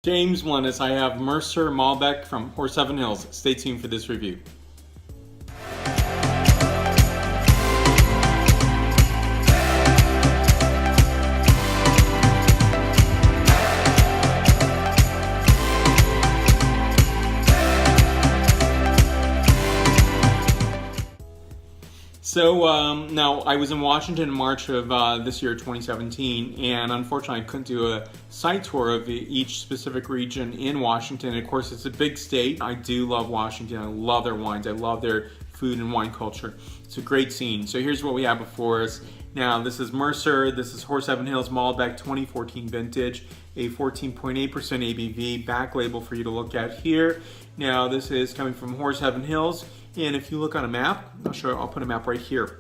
James Lennis, I have Mercer Malbec from Horse Heaven Hills. Stay tuned for this review. So now I was in Washington in March of this year, 2017, and unfortunately I couldn't do a site tour of each specific region in Washington. And of course, it's a big state. I do love Washington. I love their wines. I love their food and wine culture. It's a great scene. So here's what we have before us. Now this is Mercer. This is Horse Heaven Hills Malbec 2014 vintage, a 14.8% ABV. Back label for you to look at here. Now this is coming from Horse Heaven Hills. And if you look on a map, I'll put a map right here.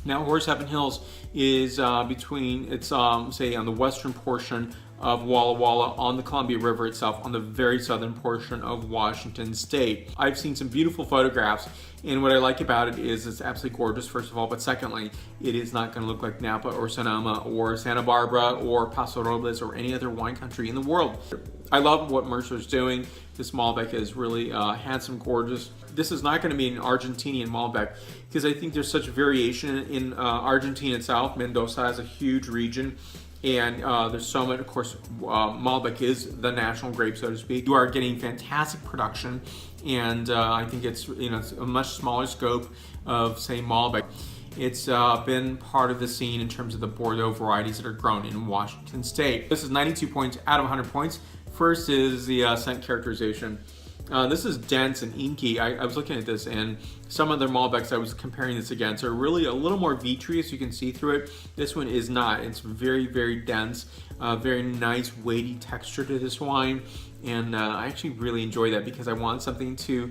Now, Horse Heaven Hills is say on the western portion of Walla Walla on the Columbia River itself, on the very southern portion of Washington State. I've seen some beautiful photographs, and what I like about it is it's absolutely gorgeous, first of all, but secondly, it is not going to look like Napa or Sonoma or Santa Barbara or Paso Robles or any other wine country in the world. I love what Mercer's doing. This Malbec is really handsome, gorgeous. This is not going to be an Argentinian Malbec because I think there's such variation in Argentina itself. Mendoza has a huge region, and there's so much. Of course, Malbec is the national grape, so to speak. You are getting fantastic production, and I think it's it's a much smaller scope of, say, Malbec. It's been part of the scene in terms of the Bordeaux varieties that are grown in Washington State. This is 92 points out of 100 points. First is the scent characterization. This is dense and inky. I was looking at this, and some other Malbecs I was comparing this against are really a little more vitreous. You can see through it. This one is not. It's very, very dense, very nice weighty texture to this wine, and I actually really enjoy that because I want something to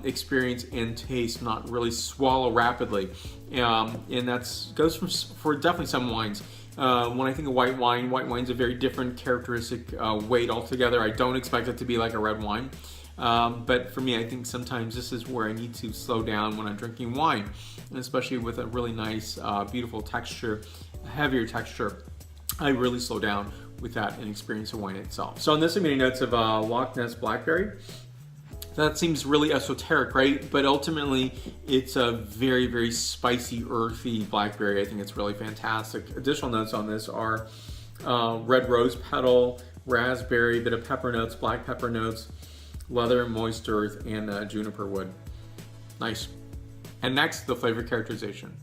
experience and taste, not really swallow rapidly. And that goes for definitely some wines. When I think of white wine's a very different characteristic weight altogether. I don't expect it to be like a red wine. But for me, I think sometimes this is where I need to slow down when I'm drinking wine, and especially with a really nice, beautiful texture, heavier texture. I really slow down with that and experience the wine itself. So on this, I'm getting notes of Loch Ness blackberry. That seems really esoteric, right? But ultimately, it's a very, very spicy, earthy blackberry. I think it's really fantastic. Additional notes on this are red rose petal, raspberry, bit of pepper notes, black pepper notes, leather, moist earth, and juniper wood. Nice. And next, the flavor characterization.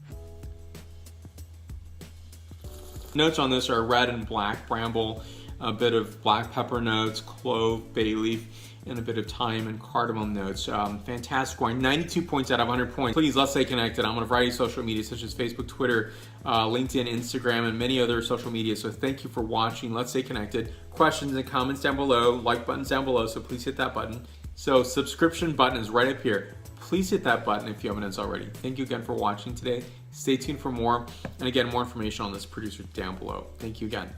Notes on this are red and black bramble, a bit of black pepper notes, clove, bay leaf, and a bit of thyme and cardamom notes. Fantastic wine, 92 points out of 100 points. Please, let's stay connected. I'm on a variety of social media such as Facebook, Twitter, LinkedIn, Instagram, and many other social media. So thank you for watching. Let's stay connected. Questions and comments down below, like buttons down below, so please hit that button. So subscription button is right up here. Please hit that button if you haven't done so already. Thank you again for watching today. Stay tuned for more. And again, more information on this producer down below. Thank you again.